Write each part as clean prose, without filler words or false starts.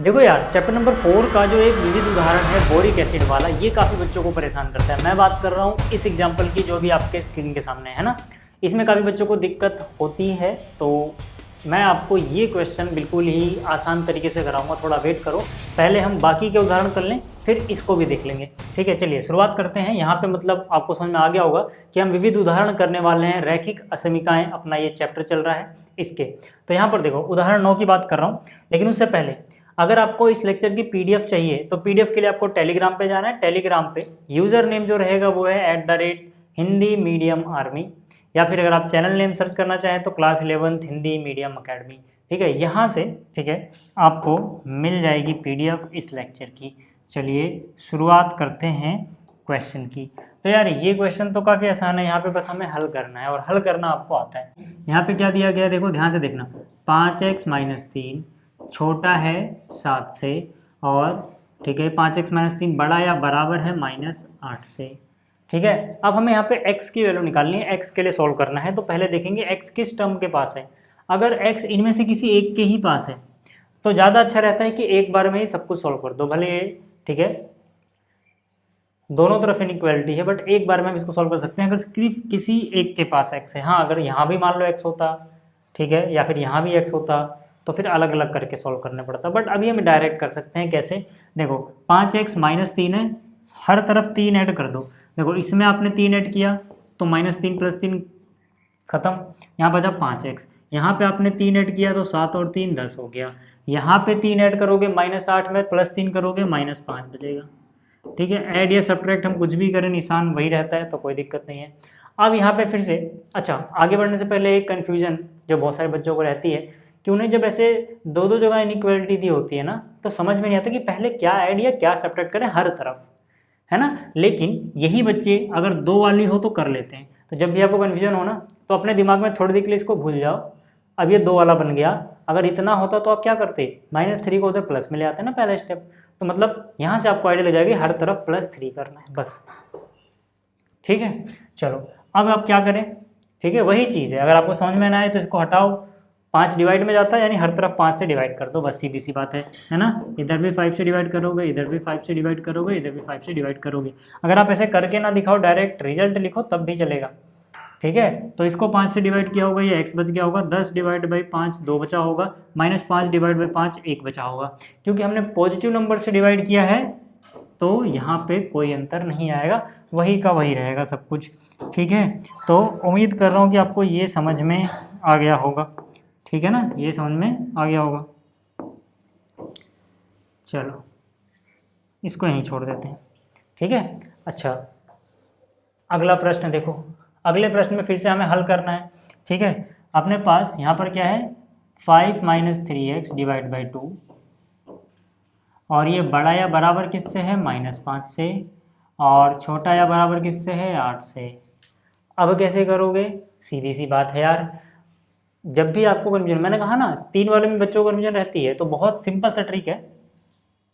देखो यार, chapter number 4 का जो एक विविध उदाहरण है बोरिक एसिड वाला, ये काफ़ी बच्चों को परेशान करता है। मैं बात कर रहा हूँ इस एग्जाम्पल की जो भी आपके स्क्रीन के सामने है ना, इसमें काफ़ी बच्चों को दिक्कत होती है। तो मैं आपको ये क्वेश्चन बिल्कुल ही आसान तरीके से कराऊंगा, थोड़ा वेट करो। पहले हम बाकी के उदाहरण कर लें, फिर इसको भी देख लेंगे। ठीक है, चलिए शुरुआत करते हैं। यहाँ पे मतलब आपको समझ में आ गया होगा कि हम विविध उदाहरण करने वाले हैं। रैखिक असमीकाएँ अपना ये चैप्टर चल रहा है इसके। तो यहाँ पर देखो, उदाहरण 9 की बात कर रहा हूँ, लेकिन उससे पहले अगर आपको इस लेक्चर की पीडीएफ चाहिए तो पीडीएफ के लिए आपको टेलीग्राम पे जाना है। टेलीग्राम पे यूज़र नेम जो रहेगा वो है @हिंदी मीडियम आर्मी, या फिर अगर आप चैनल नेम सर्च करना चाहें तो class 11th Hindi medium academy. ठीक है, यहाँ से ठीक है आपको मिल जाएगी पीडीएफ इस लेक्चर की। चलिए शुरुआत करते हैं क्वेश्चन की। तो यार ये क्वेश्चन तो काफ़ी आसान है, यहाँ पे बस हमें हल करना है और हल करना आपको आता है। यहाँ पे क्या दिया गया है, देखो ध्यान से देखना। 5x - 3 छोटा है 7 से, और ठीक है 5x - 3 बड़ा या बराबर है -8 से। ठीक है, अब हमें यहाँ पे x की वैल्यू निकालनी है, x के लिए सॉल्व करना है। तो पहले देखेंगे x किस टर्म के पास है। अगर x इनमें से किसी एक के ही पास है तो ज़्यादा अच्छा रहता है कि एक बार में ही सब कुछ सॉल्व कर दो। भले ठीक है दोनों तरफ इनइक्वालिटी है, बट एक बार में हम इसको सॉल्व कर सकते हैं अगर सिर्फ किसी एक के पास x है। हाँ, अगर यहाँ भी मान लो x होता, ठीक है, या फिर यहाँ भी x होता तो फिर अलग अलग करके सॉल्व करने पड़ता। बट अभी हम डायरेक्ट कर सकते हैं। कैसे, देखो 5x - 3 है, हर तरफ 3 ऐड कर दो। देखो इसमें आपने 3 ऐड किया तो -3 + 3 खत्म, यहाँ बचा 5x। यहाँ पे आपने 3 ऐड किया तो 7 और 3 10 हो गया। यहाँ पे 3 ऐड करोगे -8 में +3 करोगे -5 बचेगा। ठीक है, ऐड या सब्ट्रैक्ट हम कुछ भी करें निशान वही रहता है, तो कोई दिक्कत नहीं है। अब यहाँ पे फिर से अच्छा, आगे बढ़ने से पहले एक कन्फ्यूजन जो बहुत सारे बच्चों को रहती है कि उन्हें जब ऐसे दो दो जगह इनइक्वालिटी दी होती है ना, तो समझ में नहीं आता कि पहले क्या ऐड या क्या सब्ट्रैक्ट करें हर तरफ, है ना। लेकिन यही बच्चे अगर 2 वाली हो तो कर लेते हैं। तो जब भी आपको कन्फ्यूजन हो ना, तो अपने दिमाग में थोड़ी देर के लिए इसको भूल जाओ। अब ये 2 वाला बन गया, अगर इतना होता तो आप क्या करते, -3 को होते प्लस में ले आते ना पहला स्टेप। तो मतलब यहाँ से आपको आइडिया लग जाएगी हर तरफ +3 करना है बस। ठीक है, चलो अब आप क्या करें। ठीक है, वही चीज़ है, अगर आपको समझ में ना आए तो इसको हटाओ। 5 डिवाइड में जाता है, यानी हर तरफ 5 से डिवाइड कर दो, बस सीधी सी बात है ना। इधर भी 5 से डिवाइड करोगे, इधर भी 5 से डिवाइड करोगे, इधर भी 5 से डिवाइड करोगे। अगर आप ऐसे करके ना दिखाओ, डायरेक्ट रिजल्ट लिखो तब भी चलेगा। ठीक है, तो इसको 5 से डिवाइड किया होगा, ये x बच गया होगा। 10 डिवाइड बाई 5 2 बचा होगा, -5 डिवाइड बाई 5 1 बचा होगा। क्योंकि हमने पॉजिटिव नंबर से डिवाइड किया है तो यहाँ पे कोई अंतर नहीं आएगा, वही का वही रहेगा सब कुछ। ठीक है, तो उम्मीद कर रहा हूँ कि आपको ये समझ में आ गया होगा। ठीक है ना, ये समझ में आ गया होगा। चलो इसको यहीं छोड़ देते हैं। ठीक है, अच्छा अगला प्रश्न देखो। अगले प्रश्न में फिर से हमें हल करना है। ठीक है, अपने पास यहाँ पर क्या है, 5 - 3x डिवाइड बाई 2, और ये बड़ा या बराबर किससे है, -5 से, और छोटा या बराबर किससे है, 8 से। अब कैसे करोगे, सीधी सी बात है यार। जब भी आपको कन्फ्यूजन, मैंने कहा ना 3 वाले में बच्चों को कन्फ्यूजन रहती है, तो बहुत सिंपल सा ट्रिक है।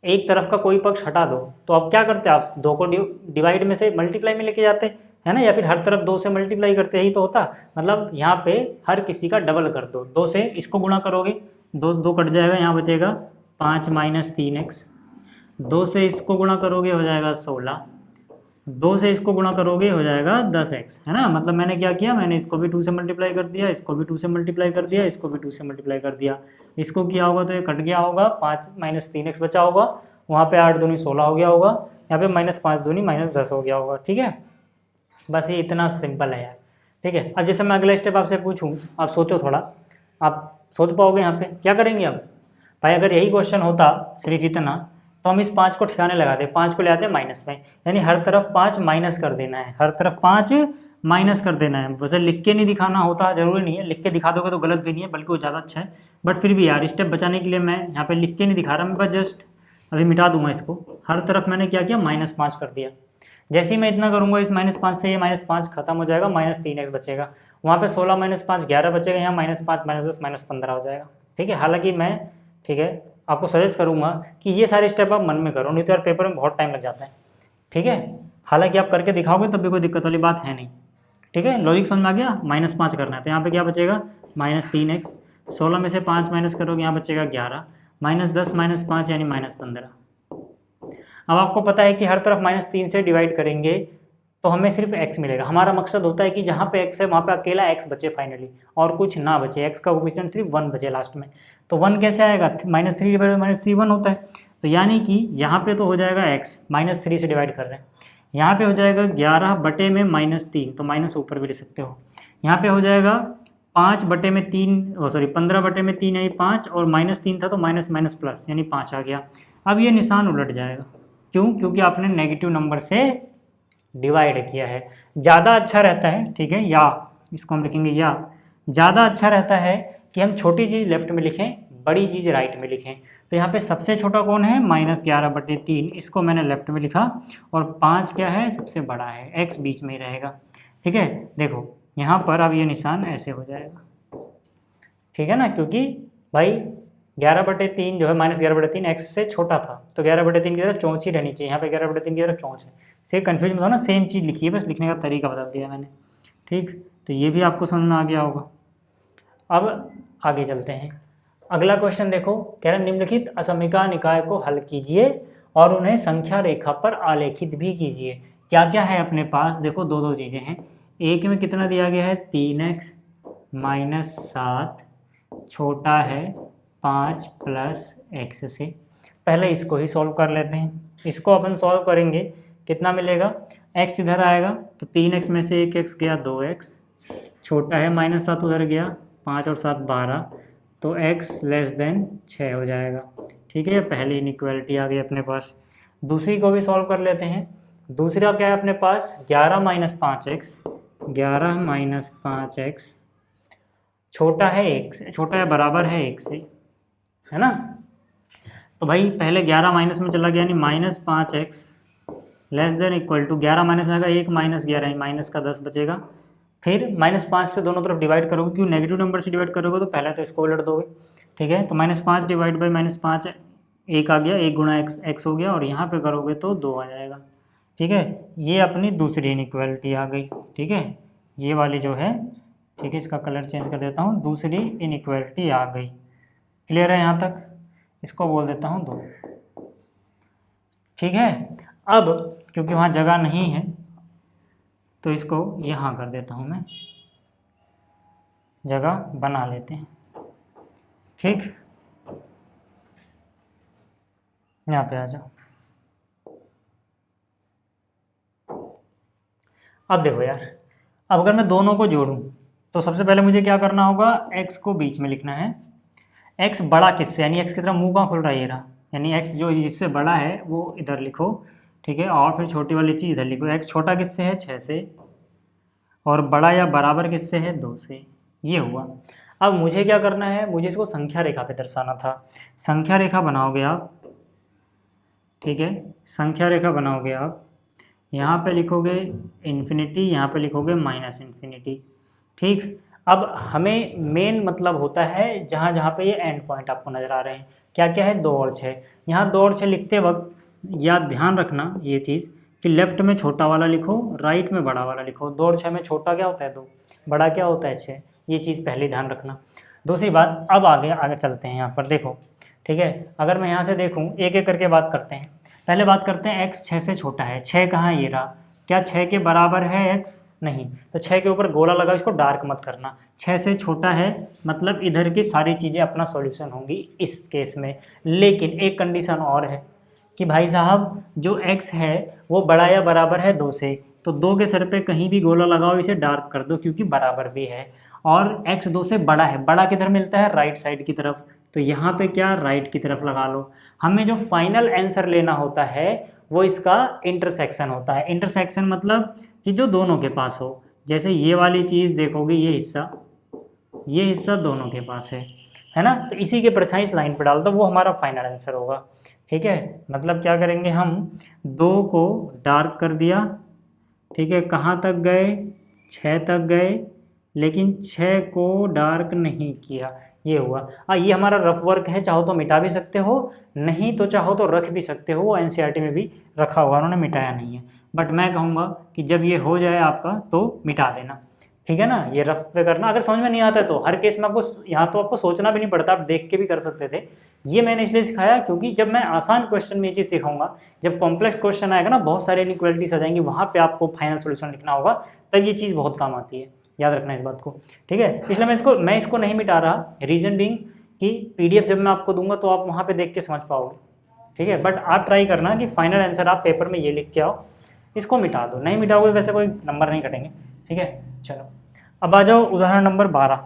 एक तरफ का कोई पक्ष हटा दो, तो अब क्या करते हैं आप, 2 को डिवाइड में से मल्टीप्लाई में लेके जाते है ना, या फिर हर तरफ 2 से मल्टीप्लाई करते, यही तो होता। मतलब यहाँ पे हर किसी का डबल कर दो, 2 से इसको गुणा करोगे, 2 कट जाएगा, यहाँ बचेगा 5 - 3x। 2 से इसको गुणा करोगे हो जाएगा 16, 2 से इसको गुणा करोगे हो जाएगा 10x, है ना। मतलब मैंने क्या किया, मैंने इसको भी 2 से मल्टीप्लाई कर दिया, इसको भी 2 से मल्टीप्लाई कर दिया, इसको भी 2 से मल्टीप्लाई कर दिया। इसको किया होगा तो ये कट गया होगा, 5 - 3x बचा होगा, वहाँ पे 8 दूनी 16 हो गया होगा, यहाँ पे -5 दूनी -10 हो गया होगा। ठीक है, बस ये इतना सिंपल है यार। ठीक है, अब जैसे मैं अगला स्टेप आपसे पूछूं, आप सोचो थोड़ा, आप सोच पाओगे यहाँ पे क्या करेंगे अब। भाई अगर यही क्वेश्चन होता सिर्फ इतना, तो हम इस 5 को ठिकाने लगाते, 5 को ले आते माइनस में, यानी हर तरफ 5 माइनस कर देना है, हर तरफ 5 माइनस कर देना है। वैसे लिख के नहीं दिखाना होता, जरूरी नहीं है, लिख के दिखा दोगे तो गलत भी नहीं है, बल्कि वो ज़्यादा अच्छा है। बट फिर भी यार स्टेप बचाने के लिए मैं यहाँ पे लिख के नहीं दिखा रहा, मैं बस जस्ट अभी मिटा दूंगा इसको। हर तरफ मैंने क्या किया, -5 कर दिया। जैसे ही मैं इतना करूँगा, इस -5 से ये -5 खत्म हो जाएगा, -3x बचेगा, वहाँ पे 16 - 5 11 बचेगा, यहाँ -5 -10 -15 हो जाएगा। ठीक है, हालांकि मैं ठीक है आपको सजेस्ट करूँगा कि ये सारे स्टेप आप मन में करो, नहीं तो यार पेपर में बहुत टाइम लग जाता है। ठीक है, हालांकि आप करके दिखाओगे तब भी कोई दिक्कत वाली बात है नहीं। ठीक है, लॉजिक समझ में आ गया। -5 करना है तो यहाँ पे क्या बचेगा, -3x। 16 में से 5 माइनस करोगे, यहाँ बचेगा 11, -10 -5 यानी -15। अब आपको पता है कि हर तरफ -3 से डिवाइड करेंगे तो हमें सिर्फ x मिलेगा। हमारा मकसद होता है कि जहाँ पे x है वहाँ पे अकेला x बचे फाइनली, और कुछ ना बचे, x का कोफिशिएंट सिर्फ 1 बचे लास्ट में। तो 1 कैसे आएगा, -3 डिवाइड बाई -3 1 होता है। तो यानी कि यहाँ पे तो हो जाएगा x, -3 से डिवाइड कर रहे हैं, यहाँ पे हो जाएगा 11 बटे में -3, तो माइनस ऊपर भी ले सकते हो। यहाँ पे हो जाएगा 5 बटे में 3, 15 बटे में 3 यानी 5, और -3 था तो माइनस माइनस प्लस यानी 5 आ गया। अब ये निशान उलट जाएगा, क्यों? क्योंकि आपने नेगेटिव नंबर से डिवाइड किया है। ज़्यादा अच्छा रहता है, ठीक है, या इसको हम लिखेंगे या, ज़्यादा अच्छा रहता है कि हम छोटी चीज़ लेफ्ट में लिखें, बड़ी चीज़ राइट में लिखें। तो यहाँ पे सबसे छोटा कौन है, -11 बटे 3, इसको मैंने लेफ्ट में लिखा, और 5 क्या है, सबसे बड़ा है, x बीच में ही रहेगा। ठीक है, देखो यहाँ पर अब ये निशान ऐसे हो जाएगा, ठीक है ना, क्योंकि भाई 11/3 जो है -11/3 x से छोटा था, तो 11/3 की तरफ चौंच ही रहनी चाहिए, यहाँ पे 11/3 की तरफ चौंच है। से कन्फ्यूज मत हो ना, सेम चीज़ लिखी है, बस लिखने का तरीका बदल दिया मैंने। ठीक, तो ये भी आपको समझ में आ गया होगा। अब आगे चलते हैं, अगला क्वेश्चन देखो, कह रहा है निम्नलिखित असमिका निकाय को हल कीजिए और उन्हें संख्या रेखा पर आलेखित भी कीजिए। क्या क्या है अपने पास, देखो दो चीज़ें हैं। एक में कितना दिया गया है, 3x - 7 छोटा है 5 + x से। पहले इसको ही सॉल्व कर लेते हैं। इसको अपन सॉल्व करेंगे, कितना मिलेगा, x इधर आएगा तो 3x में से 1x गया 2x, छोटा है -7 उधर गया, 5 और 7 12, तो x < 6 हो जाएगा। ठीक है, पहली इनइक्वालिटी आ गई अपने पास। दूसरी को भी सॉल्व कर लेते हैं। दूसरा क्या है अपने पास, 11 - 5x, 11 - 5x छोटा है 1 से, छोटा है बराबर है 1 से, है ना। तो भाई पहले 11 माइनस में चला गया, यानी -5x ≤ 11 माइनस में आएगा 1 - 11 माइनस का 10 बचेगा। फिर -5 से दोनों तरफ डिवाइड करोगे, क्यों नेगेटिव नंबर से डिवाइड करोगे तो पहले तो इसको उलट दोगे। ठीक है, तो -5 डिवाइड बाई -5 1 आ गया, 1 गुणा x हो गया, और यहाँ पे करोगे तो 2 आ जाएगा। ठीक है, ये अपनी दूसरी इनइक्वालिटी आ गई। ठीक है, ये वाली जो है, ठीक है, इसका कलर चेंज कर देता हूँ, दूसरी इनइक्वालिटी आ गई। क्लियर है यहाँ तक, इसको बोल देता हूँ 2। ठीक है, अब क्योंकि वहाँ जगह नहीं है तो इसको यहाँ कर देता हूँ मैं, जगह बना लेते हैं। ठीक, यहाँ पे आ जाओ। अब देखो यार, अब अगर मैं दोनों को जोड़ूं तो सबसे पहले मुझे क्या करना होगा, x को बीच में लिखना है। x बड़ा किससे, यानी x की तरफ मुंह कहाँ खुल रहा है, ये रहा, यानी x जो इससे बड़ा है वो इधर लिखो। ठीक है, और फिर छोटी वाली चीज़ इधर लिखो। x छोटा किससे है, 6 से, और बड़ा या बराबर किससे है, 2 से। ये हुआ। अब मुझे क्या करना है, मुझे इसको संख्या रेखा पे दर्शाना था। संख्या रेखा बनाओगे आप, ठीक है, संख्या रेखा बनाओगे आप, यहाँ पे लिखोगे इन्फिनिटी, यहाँ पे लिखोगे -इन्फिनिटी। ठीक, अब हमें मेन मतलब होता है जहाँ जहाँ पे ये एंड पॉइंट आपको नज़र आ रहे हैं, क्या क्या है, 2 और 6। यहाँ 2 और 6 लिखते वक्त या ध्यान रखना ये चीज़ कि लेफ्ट में छोटा वाला लिखो, राइट में बड़ा वाला लिखो। 2 और 6 में छोटा क्या होता है 2, बड़ा क्या होता है 6। ये चीज़ पहले ध्यान रखना। दूसरी बात, अब आगे चलते हैं। यहाँ पर देखो, ठीक है, अगर मैं यहाँ से देखूँ, एक एक करके बात करते हैं। पहले बात करते हैं x 6 से छोटा है। 6 कहाँ, ये रहा। क्या 6 के बराबर है x, नहीं, तो 6 के ऊपर गोला लगा, इसको डार्क मत करना। 6 से छोटा है मतलब इधर की सारी चीज़ें अपना सॉल्यूशन होंगी इस केस में। लेकिन एक कंडीशन और है कि भाई साहब जो x है वो बड़ा या बराबर है 2 से, तो 2 के सर पे कहीं भी गोला लगाओ, इसे डार्क कर दो, क्योंकि बराबर भी है। और x 2 से बड़ा है, बड़ा किधर मिलता है, राइट साइड की तरफ, तो यहाँ पे क्या, राइट की तरफ लगा लो। हमें जो फाइनल आंसर लेना होता है वो इसका इंटरसेक्शन होता है। इंटरसेक्शन मतलब कि जो दोनों के पास हो। जैसे ये वाली चीज़ देखोगे, ये हिस्सा दोनों के पास है ना, तो इसी के परछाई इस लाइन पर डाल दो, वो हमारा फाइनल आंसर होगा। ठीक है, मतलब क्या करेंगे हम, 2 को डार्क कर दिया, ठीक है, कहाँ तक गए, 6 तक गए, लेकिन 6 को डार्क नहीं किया, ये हुआ। ये हमारा रफ वर्क है, चाहो तो मिटा भी सकते हो, नहीं तो चाहो तो रख भी सकते हो, वो एनसीईआरटी में भी रखा हुआ, उन्होंने मिटाया नहीं है। बट मैं कहूँगा कि जब ये हो जाए आपका तो मिटा देना। ठीक है ना, ये रफ पे करना। अगर समझ में नहीं आता है तो हर केस में आपको यहाँ तो आपको सोचना भी नहीं पड़ता, आप देख के भी कर सकते थे, ये मैंने इसलिए सिखाया क्योंकि जब मैं आसान क्वेश्चन में ये चीज़ सिखाऊंगा, जब कॉम्प्लेक्स क्वेश्चन आएगा ना, बहुत सारे इनइक्वालिटीज आ जाएंगी, वहाँ पे आपको फाइनल सोल्यूशन लिखना होगा, तब ये चीज़ बहुत काम आती है, याद रखना इस बात को, ठीक है। इसलिए मैं इसको नहीं मिटा रहा, रीजन बीइंग कि PDF जब मैं आपको दूंगा तो आप वहाँ पे देख के समझ पाओगे, ठीक है। बट आप ट्राई करना कि फाइनल आंसर आप पेपर में ये लिख के आओ, इसको मिटा दो, नहीं मिटाओगे वैसे कोई नंबर नहीं कटेंगे, ठीक है। चलो अब आ जाओ उदाहरण नंबर 12।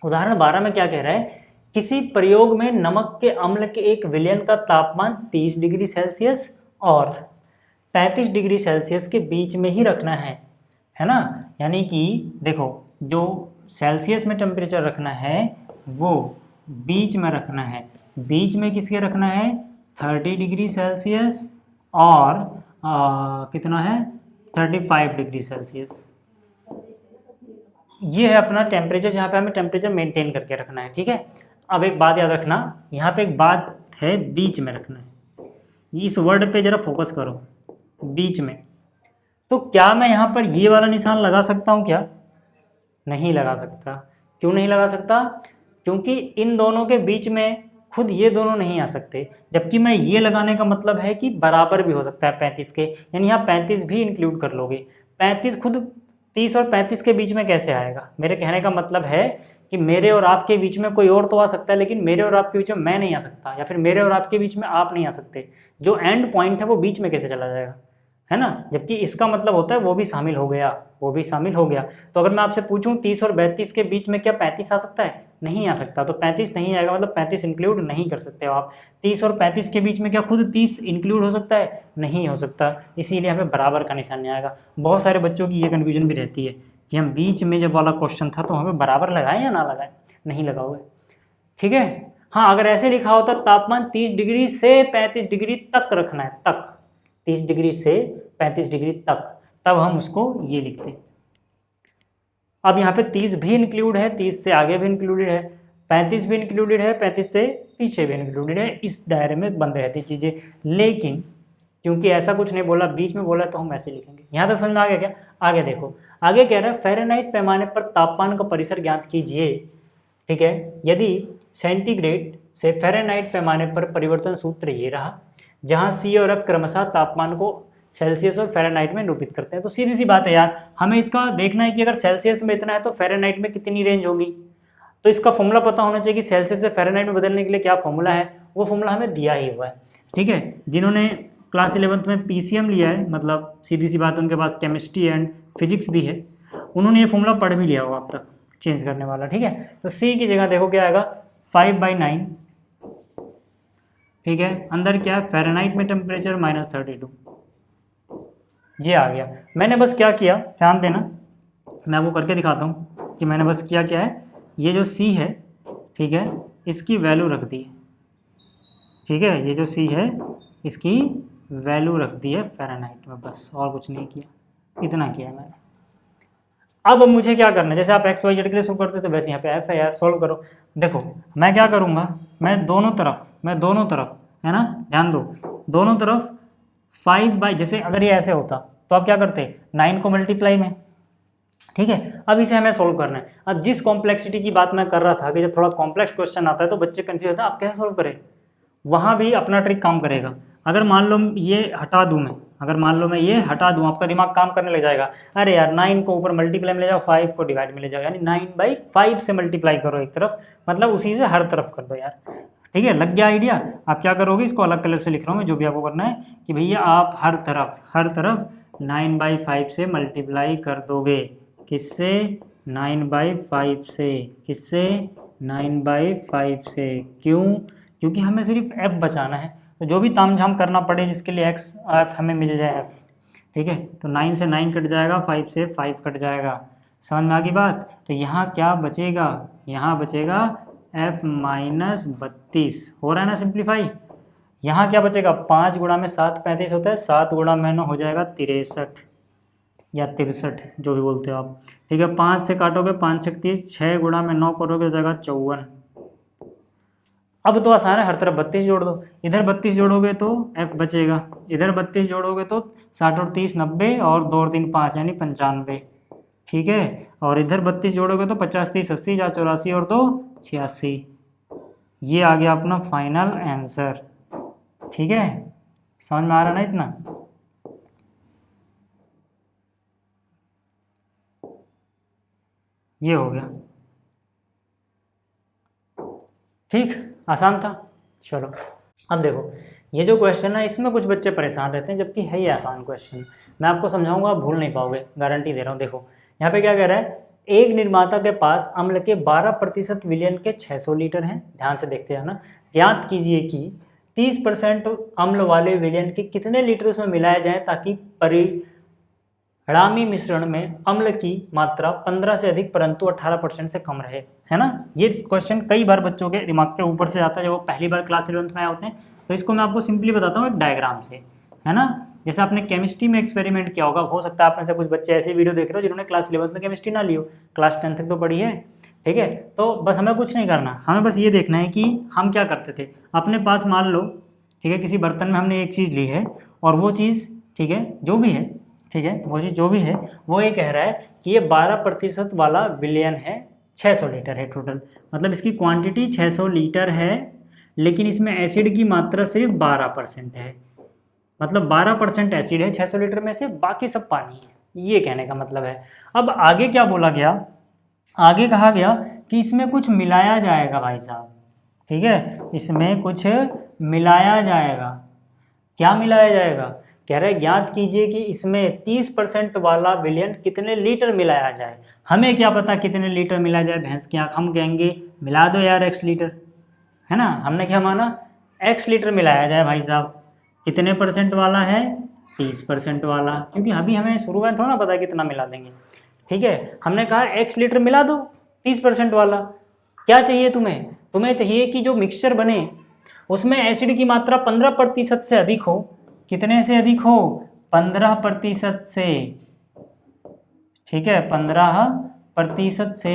उदाहरण 12 में क्या कह रहा है, किसी प्रयोग में नमक के अम्ल के एक विलयन का तापमान 30 डिग्री सेल्सियस और 35 डिग्री सेल्सियस के बीच में ही रखना है ना। यानी कि देखो, जो सेल्सियस में टेम्परेचर रखना है वो बीच में रखना है, बीच में किसके रखना है, 30 डिग्री सेल्सियस और कितना है, 35 डिग्री सेल्सियस। ये है अपना टेम्परेचर, जहाँ पे हमें टेम्परेचर मेंटेन करके रखना है, ठीक है। अब एक बात याद रखना, यहाँ पे एक बात है, बीच में रखना है, इस वर्ड पे जरा फोकस करो, बीच में। तो क्या मैं यहाँ पर ये वाला निशान लगा सकता हूँ क्या, नहीं लगा सकता। क्यों नहीं लगा सकता, क्योंकि इन दोनों के बीच में खुद ये दोनों नहीं आ सकते, जबकि मैं ये लगाने का मतलब है कि बराबर भी हो सकता है 35 के, यानी यहाँ 35 भी इंक्लूड कर लोगे। 35 खुद 30 और 35 के बीच में कैसे आएगा, मेरे कहने का मतलब है कि मेरे और आपके बीच में कोई और तो आ सकता है, लेकिन मेरे और आपके बीच में मैं नहीं आ सकता, या फिर मेरे और आपके बीच में आप नहीं आ सकते। जो एंड पॉइंट है वो बीच में कैसे चला जाएगा, है ना। जबकि इसका मतलब होता है वो भी शामिल हो गया, वो भी शामिल हो गया। तो अगर मैं आपसे पूछूं 30 और 32 के बीच में क्या 35 आ सकता है, नहीं आ सकता। तो 35 नहीं आएगा, मतलब 35 इंक्लूड नहीं कर सकते हो आप। 30 और 35 के बीच में क्या खुद 30 इंक्लूड हो सकता है, नहीं हो सकता, इसीलिए हमें बराबर का निशान नहीं आएगा। बहुत सारे बच्चों की ये कन्फ्यूजन भी रहती है कि हम बीच में जब वाला क्वेश्चन था तो हमें बराबर लगाएं या ना लगाएं, नहीं लगाओगे, ठीक है। हाँ, अगर ऐसे लिखा होता तापमान 30 डिग्री से 35 डिग्री तक रखना है, तक 30 डिग्री से 35 डिग्री तक, तब हम उसको ये लिखते। अब यहाँ पे 30 भी इंक्लूड है, 30 से आगे भी इंक्लूडेड है, 35 भी इंक्लूडेड है, 35 से पीछे भी इंक्लूडेड है। इस दायरे में बंद रहती चीज़ें, लेकिन क्योंकि ऐसा कुछ नहीं बोला, बीच में बोला, तो हम ऐसे लिखेंगे। यहाँ तक समझ में आ गया क्या। आगे देखो, आगे कह रहा है फ़ारेनहाइट पैमाने पर तापमान का परिसर ज्ञात कीजिए, ठीक है। यदि सेंटीग्रेड से फ़ारेनहाइट पैमाने पर परिवर्तन सूत्र ये रहा, जहाँ C और F क्रमशः तापमान को सेल्सियस और फ़ारेनहाइट में निरूपित करते हैं। तो सीधी सी बात है यार, हमें इसका देखना है कि अगर सेल्सियस में इतना है तो फ़ारेनहाइट में कितनी रेंज होगी। तो इसका फॉर्मूला पता होना चाहिए कि सेल्सियस से फ़ारेनहाइट में बदलने के लिए क्या फॉर्मूला है, वो फॉर्मूला हमें दिया ही हुआ है, ठीक है। जिन्होंने क्लास 11th में PCM लिया है, मतलब सीधी सी बात उनके पास केमिस्ट्री एंड फिजिक्स भी है, उन्होंने ये फॉर्मूला पढ़ भी लिया होगा अब तक, चेंज करने वाला, ठीक है। तो C की जगह देखो क्या आएगा, 5/9, ठीक है। अंदर क्या है, फ़ारेनहाइट में टेम्परेचर -32, ये आ गया। मैंने बस क्या किया, ध्यान देना, मैं वो करके दिखाता हूँ कि मैंने बस किया क्या है, ये जो C है, ठीक है, इसकी वैल्यू रख दी है, ठीक है। ये जो C है इसकी वैल्यू रख दी है फ़ारेनहाइट में, बस और कुछ नहीं किया, इतना किया है मैंने। अब मुझे क्या करना है, जैसे आप XYZ के लिए सॉल्व करते थे वैसे यहाँ पे F है यार, सॉल्व करो। देखो मैं क्या करूँगा, मैं दोनों तरफ है ना, ध्यान दो, दोनों तरफ 5/, जैसे अगर ये ऐसे होता तो आप क्या करते, 9 को मल्टीप्लाई में, ठीक है। अब इसे हमें सोल्व करना है। अब जिस कॉम्प्लेक्सिटी की बात मैं कर रहा था कि जब थोड़ा कॉम्प्लेक्स क्वेश्चन आता है तो बच्चे कंफ्यूज होते हैं आप कैसे सोल्व करें, वहाँ भी अपना ट्रिक काम करेगा। अगर मान लो ये हटा दूँ मैं, अगर मान लो मैं ये हटा दूँ, आपका दिमाग काम करने लग जाएगा, अरे यार 9 को ऊपर मल्टीप्लाई में ले जाओ, 5 को डिवाइड में ले जाओ, यानी 9/5 से मल्टीप्लाई करो एक तरफ, मतलब उसी से हर तरफ कर दो यार, ठीक है। लग गया आइडिया। आप क्या करोगे, इसको अलग कलर से लिख रहा हूँ मैं, जो भी आपको करना है कि भैया आप हर तरफ 9/5 से मल्टीप्लाई कर दोगे, किससे, 9/5 से, किससे, 9/5 से। क्यों, क्योंकि हमें सिर्फ F बचाना है, तो जो भी तामझाम करना पड़े जिसके लिए F हमें मिल जाए F, ठीक है। तो 9 से 9 कट जाएगा, 5 से 5 कट जाएगा, समझ में आ गई बात। तो यहाँ क्या बचेगा, यहाँ बचेगा F-32, हो रहा है ना सिंप्लीफाई। यहाँ क्या बचेगा, 5 गुणा में 7 35 होता है, 7 गुणा में 9 हो जाएगा 63 या 63, जो भी बोलते हो आप, ठीक है। 5 से काटोगे 5 6 30, 6 गुणा में 9 करोगे हो जाएगा 54। अब तो आसान है, हर तरफ 32 जोड़ दो, इधर 32 जोड़ोगे तो F बचेगा, इधर 32 जोड़ोगे तो 60 और 30 90, और 2 और 3 5 यानी 95, ठीक है। और इधर 32 जोड़ोगे तो 50 30 80, 4 84 और 2 86, ये आ गया अपना फाइनल आंसर। ठीक है, समझ में आ रहा ना इतना? ये हो गया। ठीक, आसान था। चलो अब देखो, ये जो क्वेश्चन है इसमें कुछ बच्चे परेशान रहते हैं, जबकि है ये आसान क्वेश्चन। मैं आपको समझाऊंगा, आप भूल नहीं पाओगे, गारंटी दे रहा हूँ। देखो यहाँ पे क्या कह रहा है, एक निर्माता के पास अम्ल के 12% विलयन के 600 लीटर हैं। ध्यान से देखते हैं ना। ज्ञात कीजिए कि 30% अम्ल वाले विलयन के कितने लीटर उसमें मिलाया जाए ताकि परिणामी मिश्रण में अम्ल की मात्रा 15 से अधिक परंतु 18% से कम रहे। है ना? ये क्वेश्चन कई बार बच्चों के दिमाग के ऊपर से आता है जब वो पहली बार क्लास 11th में आए होते हैं। तो इसको मैं आपको सिंपली बताता हूँ एक डायग्राम से, है ना? जैसे आपने केमिस्ट्री में एक्सपेरिमेंट किया होगा, हो सकता है आप में से कुछ बच्चे ऐसे वीडियो देख रहे हो जिन्होंने क्लास 11th में केमिस्ट्री ना ली हो, क्लास 10th तक तो पढ़ी है। ठीक है, तो बस हमें कुछ नहीं करना, हमें बस ये देखना है कि हम क्या करते थे। अपने पास मान लो, ठीक है, किसी बर्तन में हमने एक चीज़ ली है और वो चीज़, ठीक है, जो भी है, ठीक है, वो चीज़ जो भी है वो ये कह रहा है कि ये 12% वाला विलयन है, 600 लीटर है टोटल, मतलब इसकी क्वांटिटी 600 लीटर है, लेकिन इसमें एसिड की मात्रा सिर्फ 12% है। मतलब 12% एसिड है 600 लीटर में से, बाकी सब पानी है, ये कहने का मतलब है। अब आगे क्या बोला गया, आगे कहा गया कि इसमें कुछ मिलाया जाएगा भाई साहब। ठीक है, इसमें कुछ मिलाया जाएगा। क्या मिलाया जाएगा? कह रहे ज्ञात कीजिए कि इसमें 30% वाला विलयन कितने लीटर मिलाया जाए। हमें क्या पता कितने लीटर मिलाया जाए, भैंस की आँख, हम कहेंगे मिला दो यार x लीटर, है ना? हमने क्या माना, x लीटर मिलाया जाए भाई साहब। कितने परसेंट वाला है? 30% वाला, क्योंकि अभी हमें शुरू में थोड़ा ना पता कितना मिला देंगे। ठीक है, हमने कहा x लीटर मिला दो 30% वाला। क्या चाहिए तुम्हें? तुम्हें चाहिए कि जो मिक्सचर बने उसमें एसिड की मात्रा 15% से अधिक हो। कितने से अधिक हो? 15% से। ठीक है, 15% से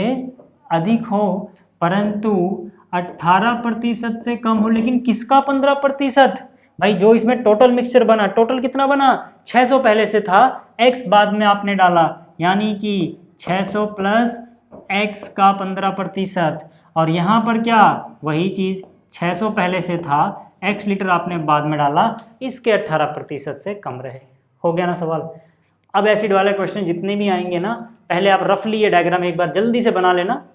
अधिक हो, परंतु 18% से कम हो। लेकिन किसका 15%? भाई जो इसमें टोटल मिक्सचर बना, टोटल कितना बना? 600 पहले से था, x बाद में आपने डाला, यानी कि 600 प्लस x का 15%। और यहाँ पर क्या, वही चीज़, 600 पहले से था, x लीटर आपने बाद में डाला, इसके 18% से कम रहे। हो गया ना सवाल? अब एसिड वाले क्वेश्चन जितने भी आएंगे ना, पहले आप रफली ये डायग्राम एक बार जल्दी से बना लेना।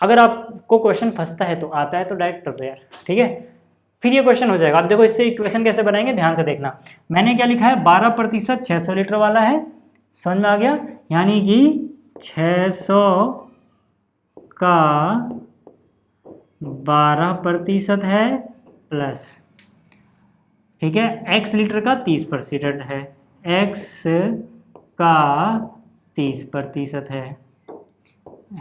अगर आपको क्वेश्चन फंसता है तो आता है तो डायरेक्ट कर दो यार, ठीक है, फिर ये क्वेश्चन हो जाएगा। अब देखो इससे इक्वेशन कैसे बनाएंगे, ध्यान से देखना। मैंने क्या लिखा है, 12% 600 लीटर वाला है, समझ में आ गया? यानी कि 600 का 12% है प्लस, ठीक है, x लीटर का 30% है, x का 30% है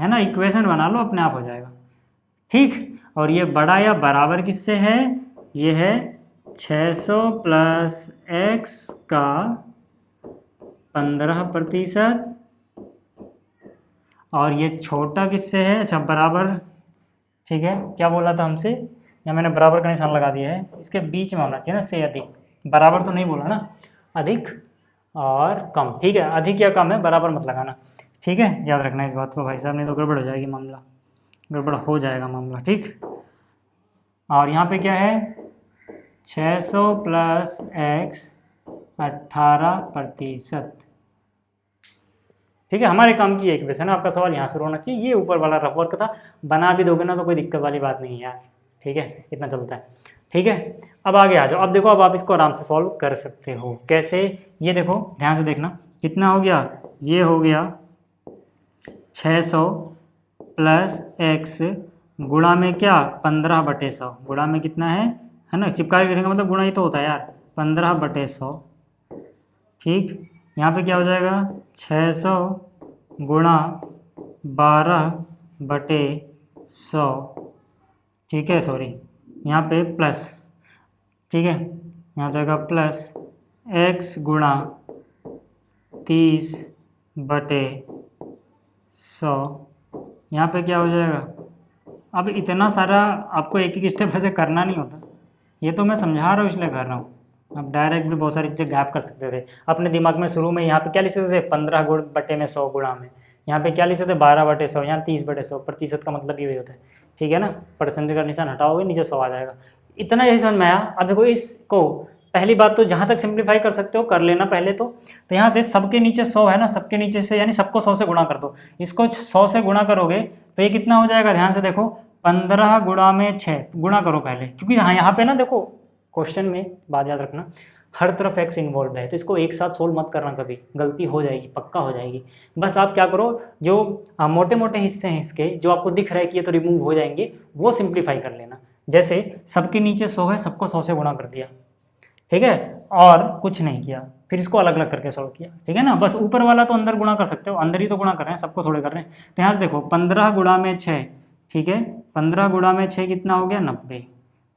ना? इक्वेशन बना लो, अपने आप हो जाएगा। ठीक, और ये बड़ा या बराबर किससे है? ये है 600 प्लस x का 15%, और ये छोटा किससे है? अच्छा, बराबर, ठीक है, क्या बोला था हमसे, या मैंने बराबर का निशान लगा दिया है, इसके बीच में होना चाहिए ना, से अधिक। बराबर तो नहीं बोला ना, अधिक और कम। ठीक है, अधिक या कम है, बराबर मत लगाना। ठीक है, याद रखना इस बात को भाई साहब, नहीं तो गड़बड़ हो जाएगी मामला, गड़बड़ हो जाएगा मामला। ठीक, और यहाँ पे क्या है, 600 प्लस x 18%। ठीक है, हमारे काम की इक्वेशन है। आपका सवाल यहाँ से होना चाहिए, ये ऊपर वाला रफ वर्क था, बना भी दोगे ना तो कोई दिक्कत वाली बात नहीं है यार। ठीक है, इतना चलता है। ठीक है, अब आगे आ जाओ। अब देखो, अब आप इसको आराम से सॉल्व कर सकते हो। कैसे? ये देखो, ध्यान से देखना, कितना हो गया, ये हो गया 600 प्लस x गुणा में क्या, 15/100, गुणा में कितना है ना, चिपका के लिखेंगे मतलब गुणा ही तो होता है यार, 15/100। ठीक, यहाँ पे क्या हो जाएगा, 600 गुणा 12/100। ठीक है, सॉरी, यहाँ पे प्लस, ठीक है, यहाँ जाएगा प्लस x गुणा 30/100। यहाँ पे क्या हो जाएगा, अब इतना सारा आपको एक एक स्टेप ऐसे करना नहीं होता, ये तो मैं समझा रहा हूँ इसलिए कर रहा हूँ। आप डायरेक्ट भी बहुत सारी चीज़ें गैप कर सकते थे अपने दिमाग में। शुरू में यहाँ पे क्या लिख सकते थे, 15/100 गुणा में, यहाँ पे क्या लिख सकते थे, 12/100, यहाँ 30/100। प्रतिशत का मतलब ये होता है। ठीक है ना, परसेंटेज का निशान हटाओगे नीचे 100 आ जाएगा। इतना यही समझ में आया। अब देखो इसको पहली बात तो जहाँ तक सिंप्लीफाई कर सकते हो कर लेना पहले तो यहाँ पे सबके नीचे 100 है ना, सबके नीचे से यानी सबको 100 से गुणा कर दो। इसको 100 से गुणा करोगे तो ये कितना हो जाएगा, ध्यान से देखो 15 गुणा में 6 गुणा करो पहले, क्योंकि हाँ यहाँ पे ना देखो क्वेश्चन में बात याद रखना हर तरफ एक्स इन्वॉल्व है, तो इसको एक साथ सोल्व मत करना, कभी गलती हो जाएगी, पक्का हो जाएगी। बस आप क्या करो, जो मोटे मोटे हिस्से हैं इसके जो आपको दिख रहा है कि ये तो रिमूव हो जाएंगे, वो सिंप्लीफाई कर लेना। जैसे सबके नीचे 100 है, सबको 100 से गुणा कर दिया, ठीक है, और कुछ नहीं किया, फिर इसको अलग अलग करके सॉल्व किया, ठीक है ना। बस ऊपर वाला तो अंदर गुणा कर सकते हो, अंदर ही तो गुणा कर रहे हैं, सबको थोड़े कर रहे हैं। तो यहाँ से देखो 15 गुणा में 6, ठीक है, 15 गुणा में 6 कितना हो गया 90,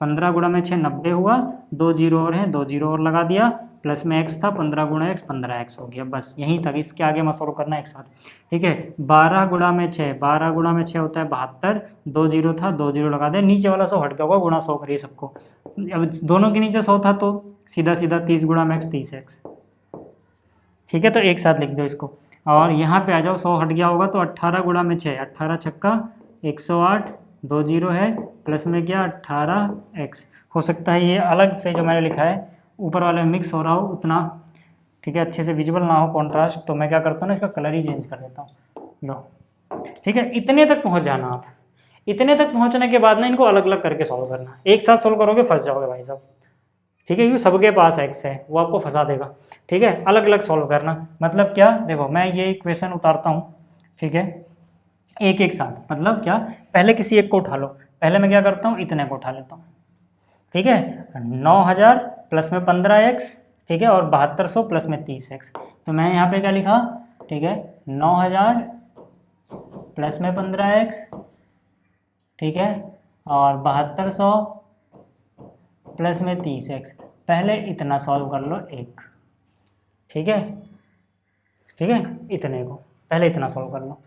15 गुणा में 6 90 हुआ, 2 जीरो और हैं, 2 जीरो और लगा दिया, प्लस में x था, 15 गुणा x 15x हो गया। बस यहीं तक, इसके आगे मत सॉल्व करना एक साथ, ठीक है। 12 गुणा में 6, 12 गुणा में 6 होता है 72, 2 जीरो था, 2 जीरो लगा दे, नीचे वाला 100 हट गया होगा, गुणा 100 करिए सबको। अब दोनों के नीचे 100 था तो सीधा सीधा 30 गुणा में x 30x, ठीक है, तो एक साथ लिख दो इसको। और यहाँ पे आ जाओ, 100 हट गया होगा तो 18 गुणा में 6, 18 छक्का 108, 2 जीरो है, प्लस में क्या 18x। हो सकता है ये अलग से जो मैंने लिखा है ऊपर वाले में मिक्स हो रहा हो उतना, ठीक है, अच्छे से विजिबल ना हो कॉन्ट्रास्ट, तो मैं क्या करता हूँ ना इसका कलर ही चेंज कर देता हूँ। लो, ठीक है, इतने तक पहुँच जाना आप। इतने तक पहुँचने के बाद ना इनको अलग अलग करके सॉल्व करना, एक साथ सॉल्व करोगे फंस जाओगे भाई साहब, ठीक है, क्योंकि सबके पास एक्स है, वो आपको फंसा देगा, ठीक है। अलग अलग सॉल्व करना मतलब क्या, देखो मैं ये इक्वेशन उतारता हूँ, ठीक है, एक एक साथ, मतलब क्या, पहले किसी एक को उठा लो, पहले मैं क्या करता हूँ इतने को उठा लेता हूँ, ठीक है, 9000 प्लस में 15x, ठीक है, और 7200 प्लस में 30x। तो मैं यहाँ पे क्या लिखा, ठीक है, 9000 प्लस में 15x, ठीक है, और 7200 प्लस में 30x। पहले इतना सॉल्व कर लो एक, ठीक है, ठीक है, इतने को पहले इतना सॉल्व कर लो।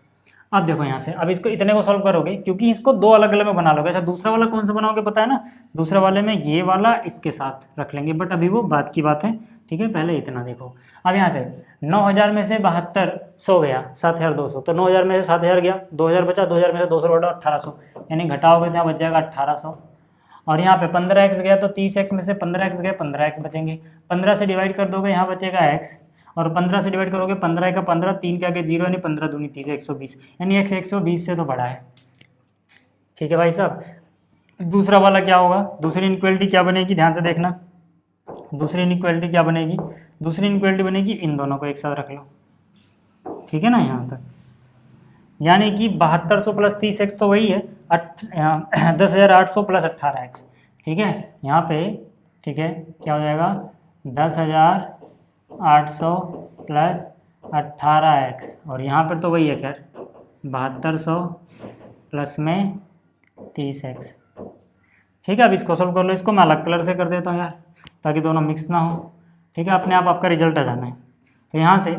अब देखो यहाँ से, अब इसको इतने को सॉल्व करोगे, क्योंकि इसको दो अलग अलग में बना लोगे। अच्छा, दूसरा वाला कौन सा बनाओगे पता है ना, दूसरे वाले में ये वाला इसके साथ रख लेंगे, बट अभी वो बात की बात है, ठीक है। पहले इतना देखो, अब यहाँ से 9000 में से 7200 गया 7200, तो 9000 में से 7000 गया, 2000 बचा, 2000 में से 200 घटा 1800, यानी घटाओगे तो यहाँ बच जाएगा 1800। और यहाँ पे 15x गया तो 30x में से 15x गया, 15x बचेंगे, 15 से डिवाइड कर दोगे, यहाँ बचेगा x, और 15 से डिवाइड करोगे, 15 का 15, 3 के आगे 0 यानी 15 दूनी 30, 120, यानी x 120 से तो बड़ा है, ठीक है भाई साहब। दूसरा वाला क्या होगा, दूसरी इनइक्वालिटी क्या बनेगी, ध्यान से देखना, दूसरी इनइक्वालिटी क्या बनेगी, दूसरी इनइक्वालिटी बनेगी इन दोनों को एक साथ रख लो, ठीक है ना, यहाँ तक, यानी कि 7200 प्लस 30x तो वही है 10,800 प्लस 18x, ठीक है, यहाँ पे, ठीक है, क्या हो जाएगा 10,800 प्लस 18x, और यहाँ पर तो वही है खैर 7200 प्लस में 30x, ठीक है। अब इसको सॉल्व कर लो, इसको मैं अलग कलर से कर देता हूँ यार, ताकि दोनों मिक्स ना हो, ठीक है, अपने आप आपका रिजल्ट आ जाना है। तो यहाँ से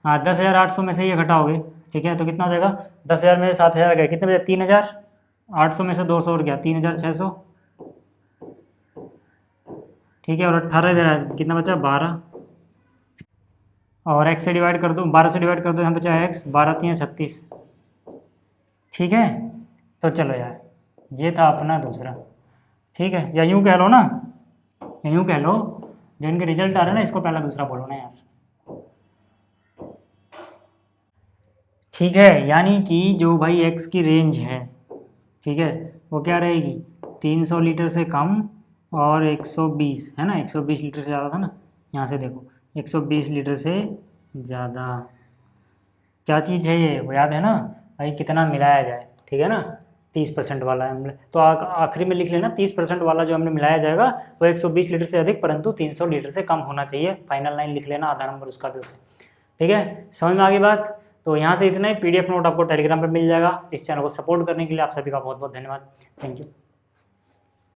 10,800 में से ये घटाओगे, ठीक है, तो कितना हो जाएगा, 10,000 में से 7,000 गए, कितने बचे 3,800 में से 200 और गया 3,600, ठीक है, और 18,000 कितना बचा 12, और x से डिवाइड कर दो, 12 से डिवाइड कर दो, यहाँ बचा x, 12 3 36, ठीक है। तो चलो यार, ये था अपना दूसरा, ठीक है, या यूँ कह लो ना, या यूँ कह लो, जो इनके रिजल्ट आ रहे हैं ना, इसको पहला दूसरा बोलो ना यार, ठीक है। यानी कि जो भाई x की रेंज है, ठीक है, वो क्या रहेगी 300 लीटर से कम और 120, है ना, 120 लीटर से ज़्यादा था ना, यहाँ से देखो 120 लीटर से ज़्यादा, क्या चीज़ है ये, वो याद है ना भाई, कितना मिलाया जाए, ठीक है ना, 30% वाला है, तो आखिरी में लिख लेना 30% वाला जो हमने मिलाया जाएगा वो 120 लीटर से अधिक परंतु 300 लीटर से कम होना चाहिए, फाइनल लाइन लिख लेना, आधा नंबर उसका भी होता है, ठीक है। समझ में आ गई बात। तो यहाँ से इतना ही, PDF नोट आपको टेलीग्राम पर मिल जाएगा। इस चैनल को सपोर्ट करने के लिए आप सभी का बहुत बहुत धन्यवाद, थैंक यू।